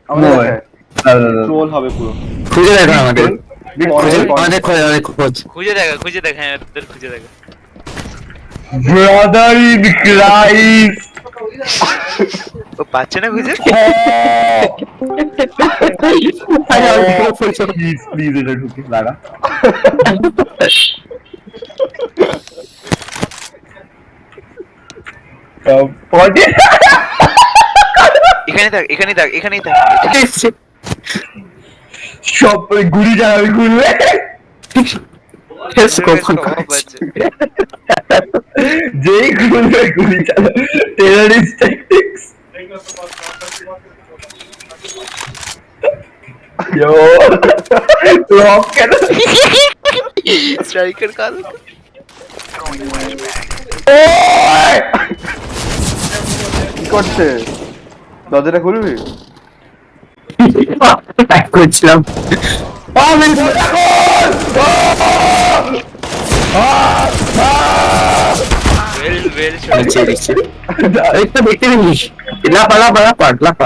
আমাদের ট্রোল হবে পুরো। খুঁজে দেখো আমাদের খুঁজে অনেক খোঁজ অনেক খোঁজ খুঁজে দেখ, হ্যাঁ তোদের খুঁজে দেখ। ব্রাদার ইন ক্রাইস্ট ও পাচ্ছে না খুঁজে। প্লিজ প্লিজ এটা ঢুকে লাগা পড়ে এখানেই থাক। সব গুলি চালাবি খুলবে যেই খুলবে গুলি চালাবে টেররিস্ট ট্যাকটিক্স Yo, lock কেন? স্ট্রাইকার কাল। ওই! কি করছে? দরজাটা খুলবি? টাইপ করছিলাম ওয়েল দেখছি দেখছি এই তো দেখতে নিস লাফা লাফা লাফা লাফা